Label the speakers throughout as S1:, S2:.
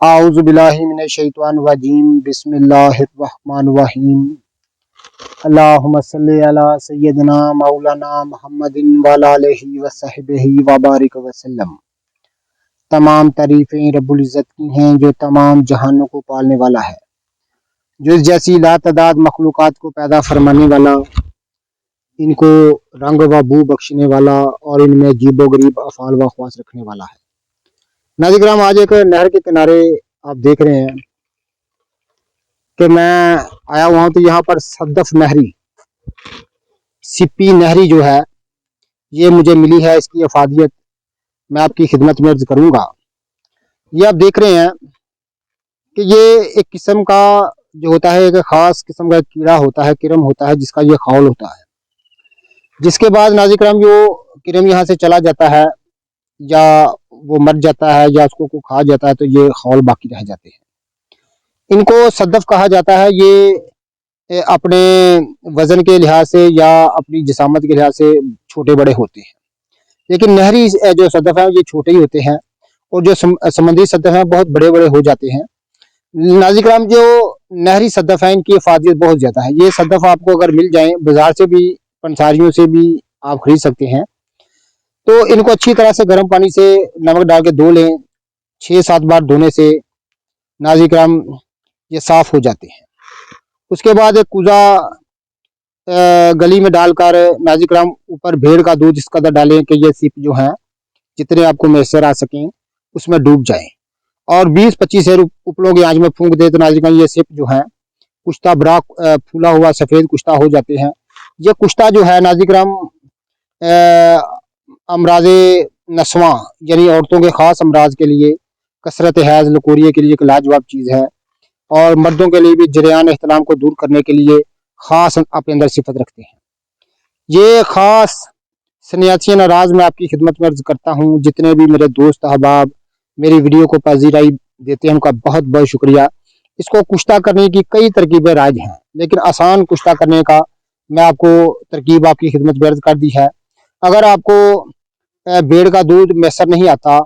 S1: اعوذ باللہ من الشیطان الرجیم بسم اللہ الرحمن الرحیم اللہم صلی علی سیدنا مولانا محمد وعلی آلہ وصحبہ وبارک وسلم۔ تمام تعریفیں رب العزت کی ہیں جو تمام جہانوں کو پالنے والا ہے، جو اس جیسی لا تعداد مخلوقات کو پیدا فرمانے والا، ان کو رنگ و بو بخشنے والا اور ان میں عجیب و غریب افعال و خواص رکھنے والا ہے۔ ناظرین کرام، آج ایک نہر کے کنارے آپ دیکھ رہے ہیں کہ میں آیا ہوا ہوں، تو یہاں پر صدف نہری، سپی نہری جو ہے یہ مجھے ملی ہے۔ اس کی افادیت میں آپ کی خدمت میں عرض کروں گا۔ یہ آپ دیکھ رہے ہیں کہ یہ ایک قسم کا جو ہوتا ہے، ایک خاص قسم کا کیڑا ہوتا ہے، کرم ہوتا ہے، جس کا یہ خول ہوتا ہے، جس کے بعد ناظرین کرام جو کرم یہاں سے چلا جاتا ہے یا وہ مر جاتا ہے یا اس کو کھا جاتا ہے، تو یہ خول باقی رہ جاتے ہیں۔ ان کو صدف کہا جاتا ہے۔ یہ اپنے وزن کے لحاظ سے یا اپنی جسامت کے لحاظ سے چھوٹے بڑے ہوتے ہیں، لیکن نہری جو صدف ہیں یہ چھوٹے ہی ہوتے ہیں، اور جو سمندری صدف ہیں بہت بڑے بڑے ہو جاتے ہیں۔ ناظرین کرام، جو نہری صدف ہیں ان کی افادیت بہت زیادہ ہے۔ یہ صدف آپ کو اگر مل جائیں بازار سے بھی، پنساریوں سے بھی آپ خرید سکتے ہیں، تو ان کو اچھی طرح سے گرم پانی سے نمک ڈال کے دھو لیں۔ 6-7 بار دھونے سے ناظرین کرام یہ صاف ہو جاتے ہیں۔ اس کے بعد ایک کوزہ گلی میں ڈال کر ناظرین کرام اوپر بھیڑ کا دودھ اس قدر ڈالیں کہ یہ سپ جو ہیں جتنے آپ کو میسر آ سکیں اس میں ڈوب جائیں، اور 20-25 سیر اوپروں کی آنچ میں پھونک دے تو ناظرین کرام یہ سپ جو ہیں کشتہ براق پھولا ہوا سفید کشتہ ہو جاتے ہیں۔ یہ کشتہ جو ہے ناظرین کرام امراض نسواں، یعنی عورتوں کے خاص امراض کے لیے، کثرت حیض، لکوریے کے لیے ایک لاجواب چیز ہے، اور مردوں کے لیے بھی جریان احتلام کو دور کرنے کے لیے خاص اپنے اندر صفت رکھتے ہیں۔ یہ خاص سنیاسی اراض میں آپ کی خدمت میں عرض کرتا ہوں۔ جتنے بھی میرے دوست احباب میری ویڈیو کو پذیرائی دیتے ہیں ان کا بہت بہت شکریہ۔ اس کو کشتہ کرنے کی کئی ترکیبیں رائج ہیں، لیکن آسان کشتہ کرنے کا میں آپ کو ترکیب آپ کی خدمت میں عرض کر دی ہے۔ اگر آپ کو بھیڑ کا دودھ میسر نہیں آتا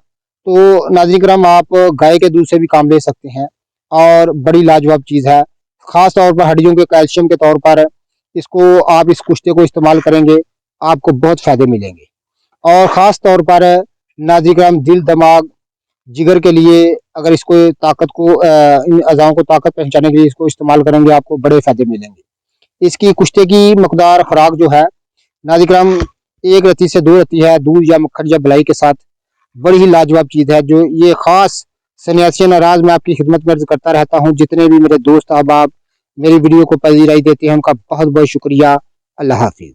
S1: تو ناظرین کرام آپ گائے کے دودھ سے بھی کام لے سکتے ہیں، اور بڑی لاجواب چیز ہے۔ خاص طور پر ہڈیوں کے کیلشیم کے طور پر اس کو آپ اس کشتے کو استعمال کریں گے، آپ کو بہت فائدے ملیں گے۔ اور خاص طور پر ناظرین کرام دل، دماغ، جگر کے لیے اگر اس کو طاقت کو ان اعضاؤں کو طاقت پہنچانے کے لیے اس کو استعمال کریں گے، آپ کو بڑے فائدے ملیں گے۔ اس کی کشتے کی مقدار خوراک جو ہے ناظرین کرام 1 رتی سے 2 رتی ہے، دودھ یا مکھن یا بلائی کے ساتھ۔ بڑی ہی لاجواب چیز ہے جو یہ خاص سنیاسی اراض میں آپ کی خدمت میں عرض کرتا رہتا ہوں۔ جتنے بھی میرے دوست احباب میری ویڈیو کو پذیرائی دیتے ہیں ان کا بہت بہت شکریہ۔ اللہ حافظ۔